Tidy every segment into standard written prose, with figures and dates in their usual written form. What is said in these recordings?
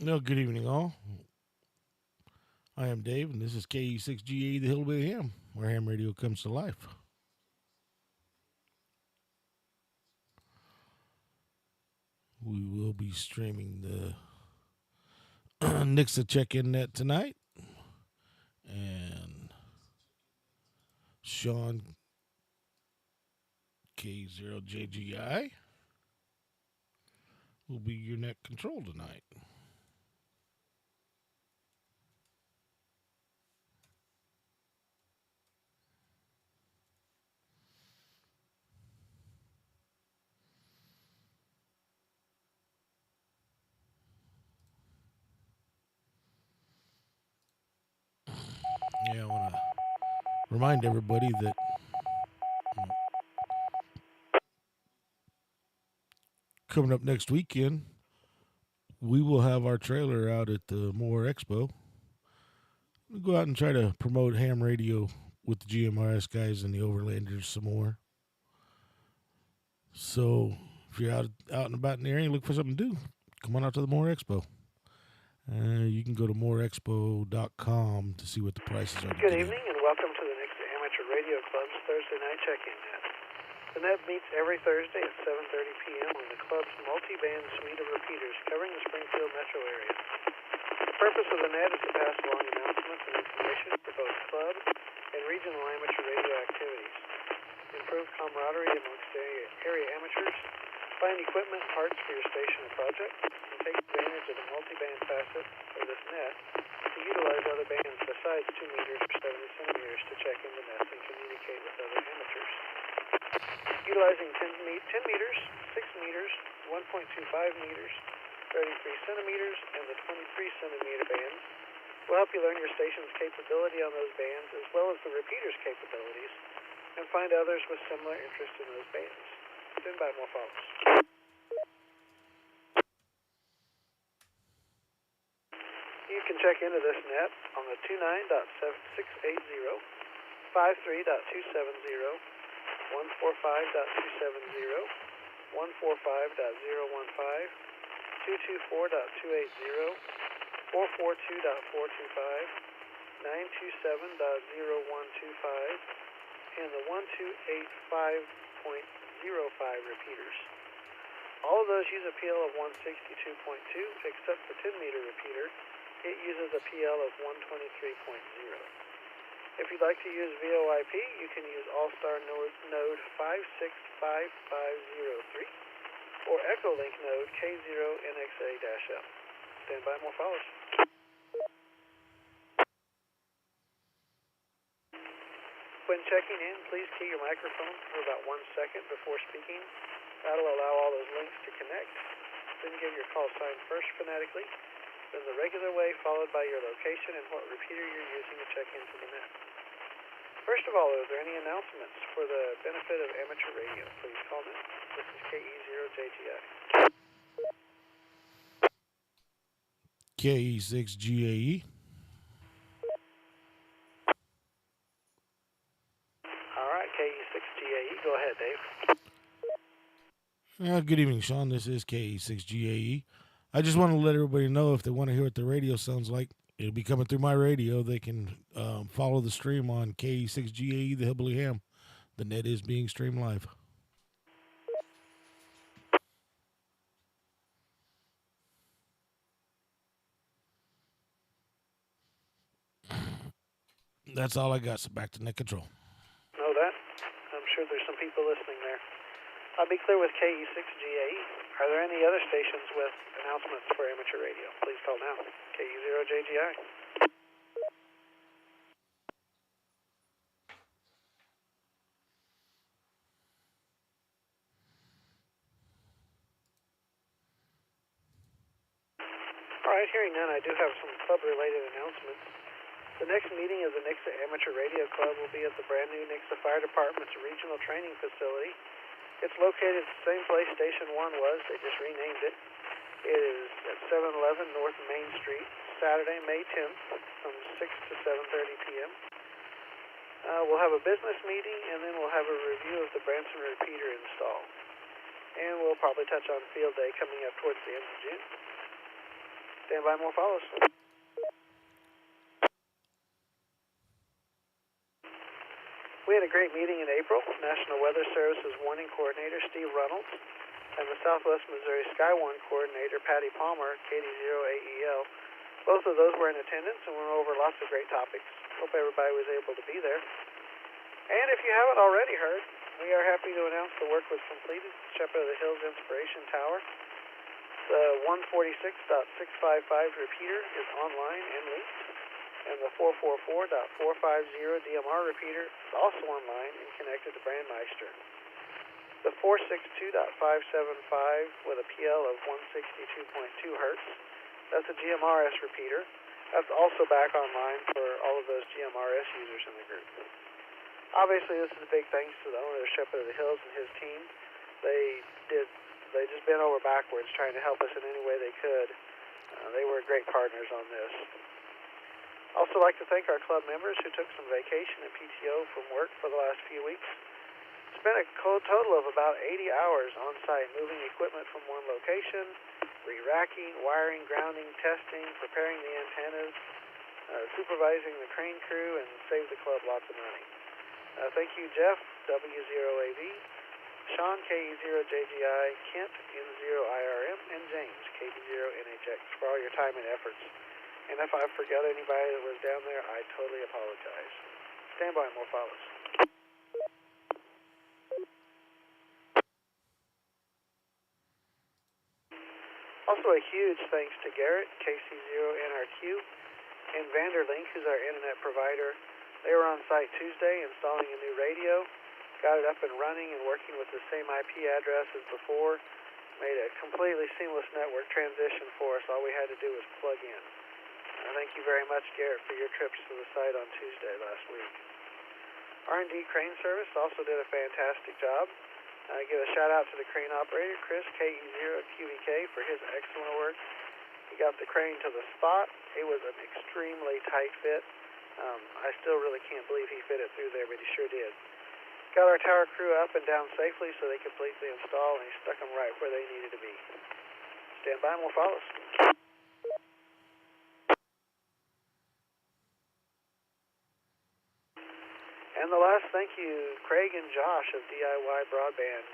No, good evening, all. I am Dave, and this is KE6GA, the Hillbilly Ham, where ham radio comes to life. We will be streaming the Nixa Check in net tonight, and Sean K0JGI will be your net control tonight. Yeah, I want to remind everybody that coming up next weekend, we will have our trailer out at the Moore Expo. We'll go out and try to promote ham radio with the GMRS guys and the Overlanders some more. So if you're out and about in the area, look for something to do. Come on out to the Moore Expo. You can go to moreexpo.com to see what the prices are. Good evening and welcome to the Nixa Amateur Radio Club's Thursday night check-in net. The net meets every Thursday at 7:30 p.m. on the club's multi-band suite of repeaters covering the Springfield metro area. The purpose of the net is to pass along announcements and information for both club and regional amateur radio activities, improve camaraderie amongst area amateurs, find equipment and parts for your station or project, and take advantage of the multi-band facet of this net to utilize other bands besides 2 meters or 70 centimeters to check into nets and communicate with other amateurs. Utilizing 10 meters, 6 meters, 1.25 meters, 33 centimeters, and the 23 centimeter bands will help you learn your station's capability on those bands as well as the repeater's capabilities and find others with similar interest in those bands. Stand by, more follows. You can check into this net on the 29.680, 53.270, 145.270, 145.015, 224.280, 442.425, 927.0125, and the 1285.05 repeaters. All of those use a PL of 162.2, except the 10-meter repeater. It uses a PL of 123.0. If you'd like to use VoIP, you can use All-Star node 565503 or Echolink node K0NXA-L. Stand by, more follows. When checking in, please key your microphone for about 1 second before speaking. That'll allow all those links to connect. Then give your call sign first phonetically, then the regular way followed by your location and what repeater you're using to check into the net. First of all, are there any announcements for the benefit of amateur radio? Please call now. This is KE0JGI. KE6GAE. All right, KE6GAE. Go ahead, Dave. Good evening, Sean. This is KE6GAE. I just want to let everybody know if they want to hear what the radio sounds like, it'll be coming through my radio. They can follow the stream on KE6GAE, the Hillbilly Ham. The net is being streamed live. That's all I got, so back to net control. Know that? I'm sure there's some people listening there. I'll be clear with KE6GAE. Are there any other stations with announcements for amateur radio? Please call now. KE0JGI. All right, hearing none, I do have some club-related announcements. The next meeting of the Nixa Amateur Radio Club will be at the brand new Nixa Fire Department's regional training facility. It's located at the same place Station 1 was. They just renamed it. It is at 711 North Main Street, Saturday, May 10th, from 6 to 7:30 p.m. We'll have a business meeting, and then we'll have a review of the Branson repeater install. And we'll probably touch on field day coming up towards the end of June. Stand by, more follows. We had a great meeting in April. National Weather Service's warning coordinator, Steve Reynolds, and the Southwest Missouri Skywarn coordinator, Patty Palmer, KD0AEL. Both of those were in attendance and went over lots of great topics. Hope everybody was able to be there. And if you haven't already heard, we are happy to announce the work was completed. Shepherd of the Hills Inspiration Tower. The 146.655 repeater is online and linked. And the 444.450 DMR repeater is also online and connected to Brandmeister. The 462.575 with a PL of 162.2 hertz, that's a GMRS repeater. That's also back online for all of those GMRS users in the group. Obviously, this is a big thanks to the owner of Shepherd of the Hills and his team. They just bent over backwards trying to help us in any way they could. They were great partners on this. Also like to thank our club members who took some vacation and PTO from work for the last few weeks. Spent a total of about 80 hours on site moving equipment from one location, re-racking, wiring, grounding, testing, preparing the antennas, supervising the crane crew, and saved the club lots of money. Thank you, Jeff, W0AV, Sean, KE0JGI, Kent, N0IRM, and James, KD0NHX, for all your time and efforts. And if I forgot anybody that was down there, I totally apologize. Stand by, more follows. Also a huge thanks to Garrett, KC0NRQ, and Vanderlink, who's our internet provider. They were on site Tuesday installing a new radio, got it up and running and working with the same IP address as before, made a completely seamless network transition for us. All we had to do was plug in. Thank you very much, Garrett, for your trips to the site on Tuesday last week. R&D Crane Service also did a fantastic job. Give a shout out to the crane operator, Chris, KE0QVK, for his excellent work. He got the crane to the spot. It was an extremely tight fit. I still really can't believe he fit it through there, but he sure did. Got our tower crew up and down safely so they could complete the install, and he stuck them right where they needed to be. Stand by, more follows. And the last thank you, Craig and Josh of DIY Broadband.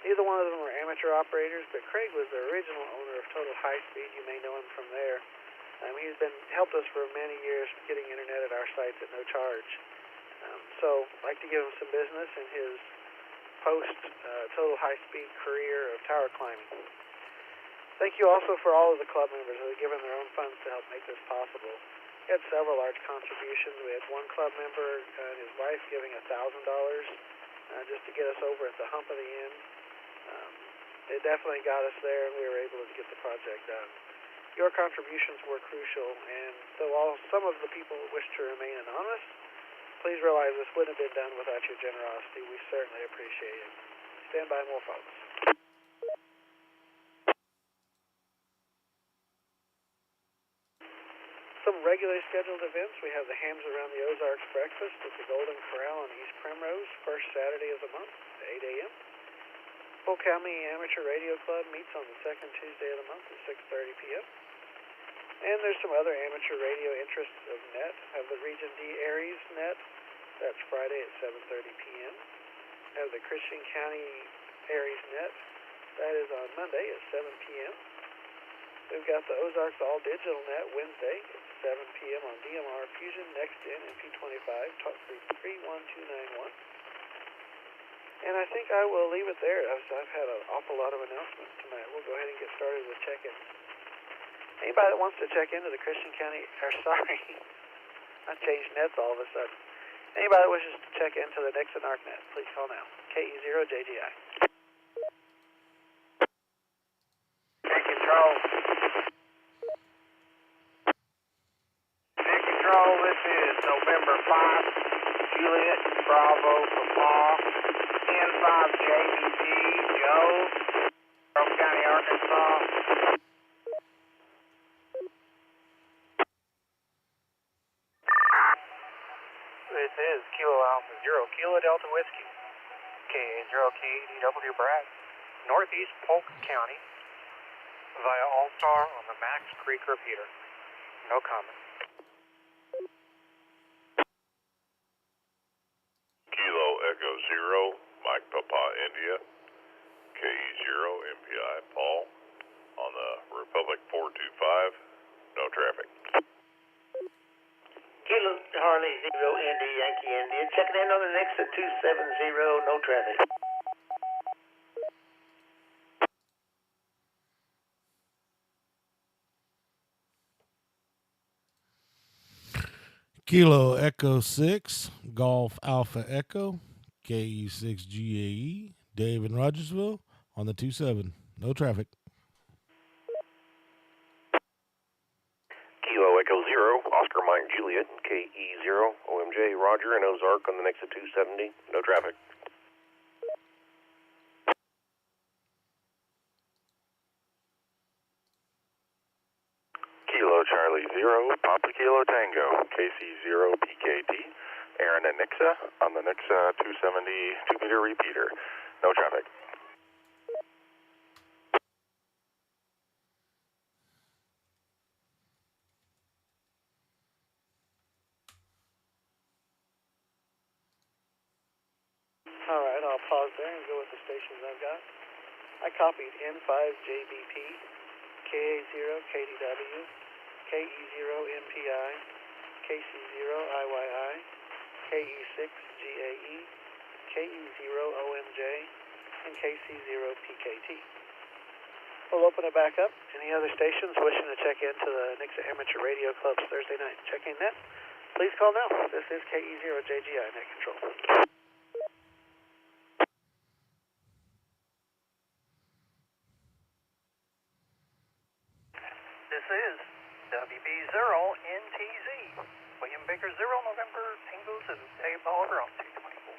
Neither one of them were amateur operators, but Craig was the original owner of Total High Speed. You may know him from there. He's helped us for many years getting internet at our sites at no charge. So I'd like to give him some business in his post-Total High Speed career of tower climbing. Thank you also for all of the club members who have given their own funds to help make this possible. We had several large contributions. We had one club member and his wife giving $1,000 just to get us over at the hump of the end. It definitely got us there, and we were able to get the project done. Your contributions were crucial, and though some of the people wish to remain anonymous, please realize this wouldn't have been done without your generosity. We certainly appreciate it. Stand by, more folks. Some regularly scheduled events. We have the Hams Around the Ozarks breakfast at the Golden Corral on East Primrose, first Saturday of the month at 8 a.m. Polk County Amateur Radio Club meets on the second Tuesday of the month at 6:30 p.m. And there's some other amateur radio interests of NET. Have the Region D Aries NET. That's Friday at 7:30 p.m. Have the Christian County Aries NET. That is on Monday at 7 p.m. We've got the Ozarks All Digital Net Wednesday at 7 p.m. on DMR Fusion, NextGen, and P25, talk free 31291. And I think I will leave it there. I've had an awful lot of announcements tonight. We'll go ahead and get started with check-ins. Anybody that wants to check into the Christian County, I changed nets all of a sudden. Anybody that wishes to check into the Nixa NARC net, please call now. KE0JGI. Big Control. Big Control, this is November 5, Juliet, Bravo, Papa, N5JBG, Joe, Polk County, Arkansas. This is Kilo Alpha 0, Kilo Delta Whiskey, KA0KDW Brad, Northeast Polk County, via All-Star on the Max Creek repeater. No comment. Kilo Echo Zero, Mike Papa India, KE0 MPI Paul on the Republic 425, no traffic. Kilo Harley 0 Indy Yankee India, checking in on the Nixa 270, no traffic. Kilo Echo 6, Golf Alpha Echo, KE6GAE, Dave in Rogersville on the 27. No traffic. Kilo Echo 0, Oscar Mike Juliet, KE0, OMJ Roger and Ozark on the Nixa 270, no traffic. Kilo Charlie 0, Papa Kilo Tango, KC0 PKT, Aaron and Nixa on the Nixa 270 2-meter repeater, no traffic. All right, I'll pause there and go with the stations I've got. I copied N5JBP, KA0 KDW, KE0 MPI, KC0 IYI, KE6 GAE, KE0 OMJ, and KC0 PKT. We'll open it back up. Any other stations wishing to check into the Nixa Amateur Radio Club's Thursday night check-in net, please call now. This is KE0 JGI Net Control. This is WB0NTZ, William Baker 0, November, Tango 2, Dave Oliver on 224.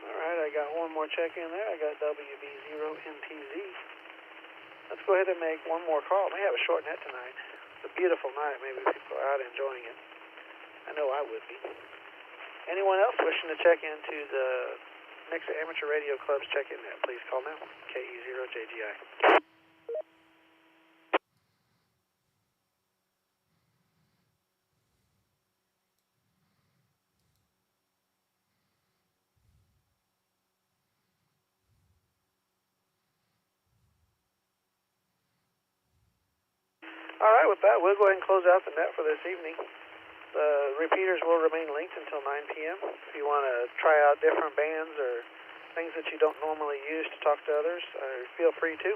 All right, I got one more check-in there. I got WB0MPZ. Let's go ahead and make one more call. We have a short net tonight. It's a beautiful night. Maybe people are out enjoying it. I know I would be. Anyone else wishing to check into the Nixa Amateur Radio Club's check-in net, please call now. KE0JGI. All right, with that, we'll go ahead and close out the net for this evening. The repeaters will remain linked until 9 p.m. If you want to try out different bands or things that you don't normally use to talk to others, feel free to.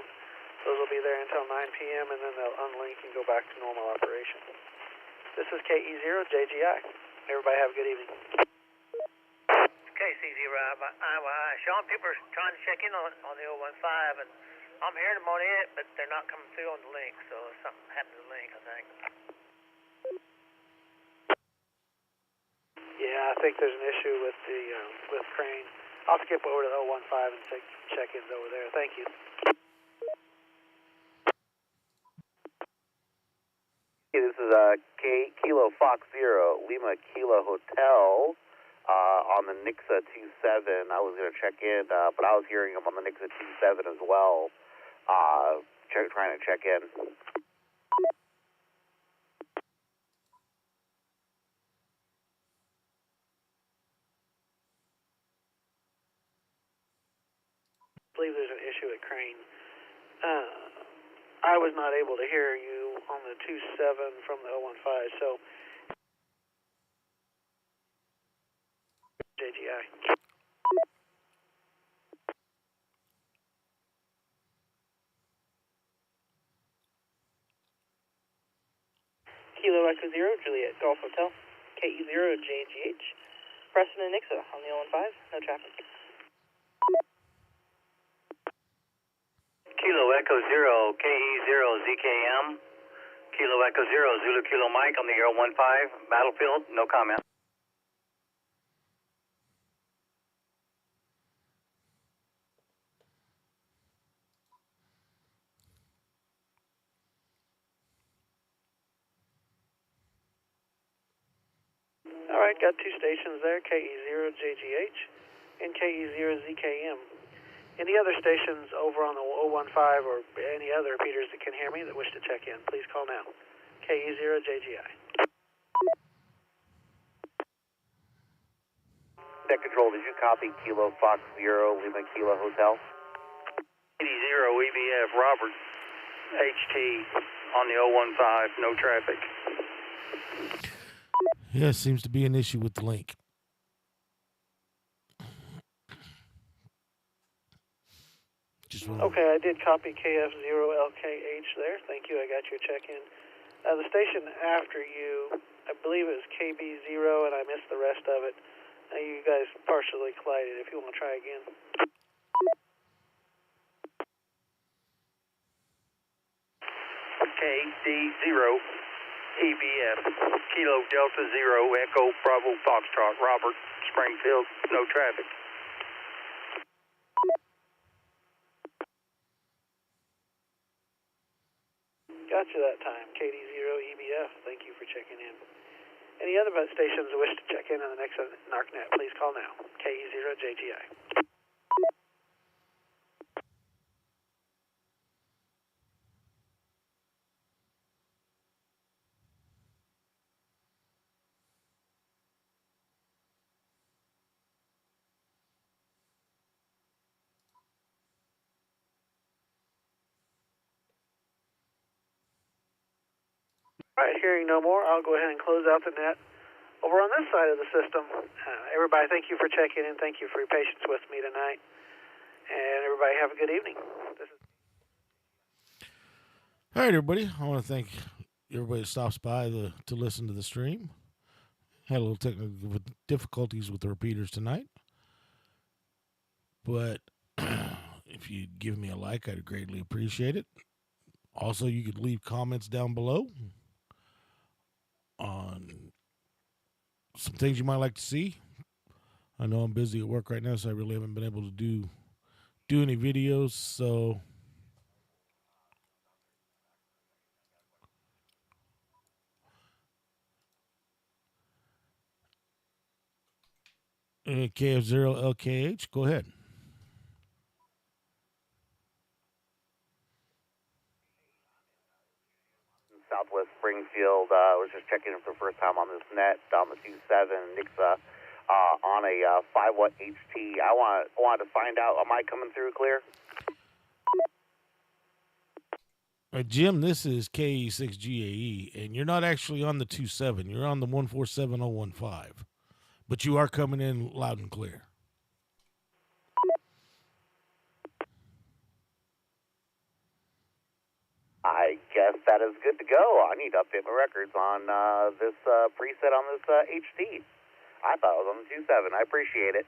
Those will be there until 9 p.m. and then they'll unlink and go back to normal operation. This is KE0JGI. Everybody have a good evening. KC0 IYI. Sean, people are trying to check in on the 015, and I'm hearing them on it, but they're not coming through on the link, so something happened to the link, I think. Yeah, I think there's an issue with the with Crane. I'll skip over to the 015 and take check-ins over there. Thank you. Hey, this is Kilo Fox 0, Lima Kilo Hotel on the Nixa 27. I was going to check in, but I was hearing them on the Nixa 27 as well, trying to check in. I believe there's an issue at Crane. I was not able to hear you on the 27 from the 015, so JGI. Kilo Echo 0, Juliet Golf Hotel, KE0 JGH, Preston and Nixa on the 015, no traffic. Kilo Echo Zero, KE0 ZKM. Kilo Echo Zero, Zulu Kilo Mike on the 015, Battlefield, no comment. All right, got two stations there, KE0JGH and KE0ZKM. Any other stations over on the 015 or any other repeaters that can hear me that wish to check in, please call now. KE0JGI. Net Control, did you copy Kilo Fox Zero Lima Kilo Hotel? 80 EBF, Robert, HT on the 015, no traffic. Yeah, seems to be an issue with the link. Okay, I did copy KF0LKH there. Thank you. I got your check-in. The station after you, I believe it was KB0, and I missed the rest of it. You guys partially collided. If you want to try again. KD0 EBF, Kilo Delta Zero, Echo Bravo Foxtrot, Robert, Springfield, no traffic. Got you that time. KD0 EBF, thank you for checking in. Any other stations that wish to check in on the next NARC net, please call now. KE0JGI. All right, hearing no more, I'll go ahead and close out the net. Over on this side of the system, everybody, thank you for checking in. Thank you for your patience with me tonight. And everybody have a good evening. All right, everybody. I want to thank everybody that stops by to listen to the stream. Had a little technical difficulties with the repeaters tonight. But if you'd give me a like, I'd greatly appreciate it. Also, you could leave comments down below on some things you might like to see. I know I'm busy at work right now, so I really haven't been able to do any videos. So KF0LKH, go ahead. Southwest Springfield, was just checking in for the first time on this net on the 27 Nixa on a 5 watt HT. I wanted to find out, am I coming through clear? Jim, this is KE6GAE, and you're not actually on the 27. You're on the 147015, but you are coming in loud and clear. I guess that is good to go. I need to update my records on this preset on this HT. I thought it was on the 27. I appreciate it.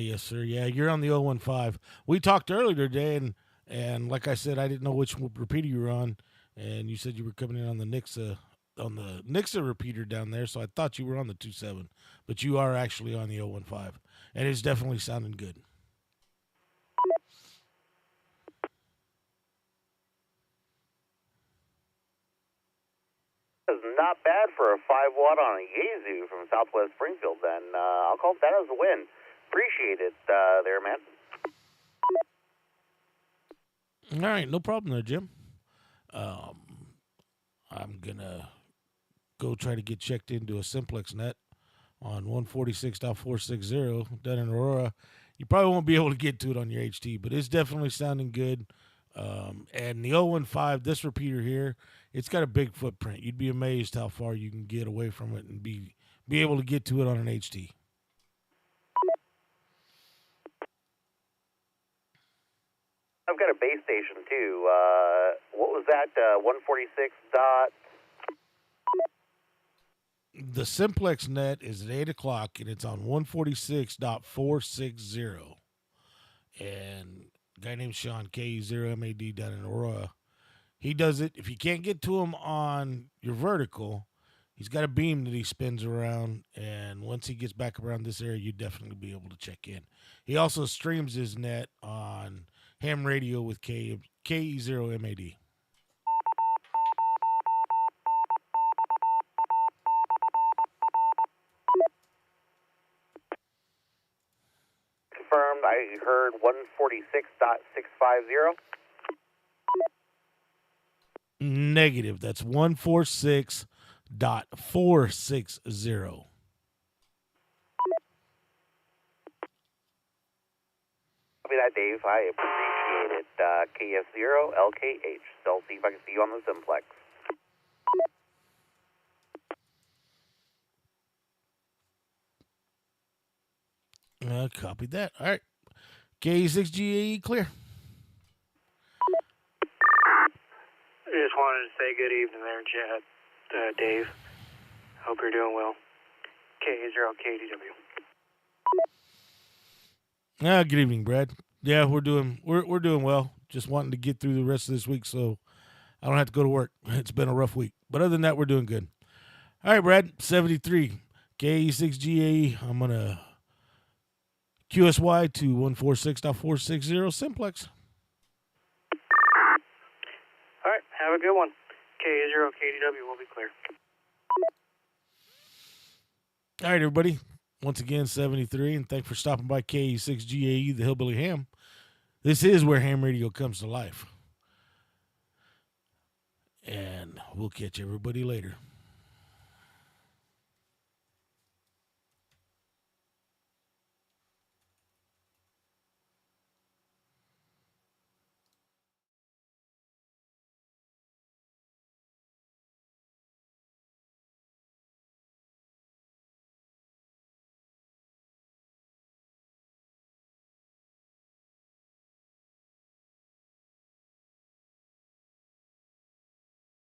Yes, sir. Yeah, you're on the 015. We talked earlier today, and like I said, I didn't know which repeater you were on, and you said you were coming in on the Nixa repeater down there, so I thought you were on the 27, but you are actually on the 015, and it's definitely sounding good. That is not bad for a 5 watt on a Yaesu from Southwest Springfield, then. I'll call that as a win. Appreciate it there, man. All right, no problem there, Jim. I'm going to go try to get checked into a simplex net on 146.460 down in Aurora. You probably won't be able to get to it on your HT, but it's definitely sounding good. And the 015, this repeater here, it's got a big footprint. You'd be amazed how far you can get away from it and be able to get to it on an HT. I've got a base station, too. What was that? 146 dot? The simplex net is at 8 o'clock, and it's on 146.460. And a guy named Sean, K0MAD, down in Aurora, he does it. If you can't get to him on your vertical, he's got a beam that he spins around, and once he gets back around this area, you definitely be able to check in. He also streams his net on ham radio with KE0MAD. Confirmed, I heard 146.650. Negative. That's 146.460. Copy that, Dave. I appreciate it. KF0LKH. So I'll see if I can see you on the simplex. Copy that. All right. K6GAE clear. I just wanted to say good evening there, Chad. Dave. Hope you're doing well. K0KDW. Good evening, Brad. Yeah, we're doing well. Just wanting to get through the rest of this week so I don't have to go to work. It's been a rough week. But other than that, we're doing good. All right, Brad, 73. KE6GAE. I'm going to QSY to 146.460 simplex. All right, have a good one. K0KDW will be clear. All right, everybody. Once again, 73, and thanks for stopping by KE6GAE, the Hillbilly Ham. This is where ham radio comes to life. And we'll catch everybody later.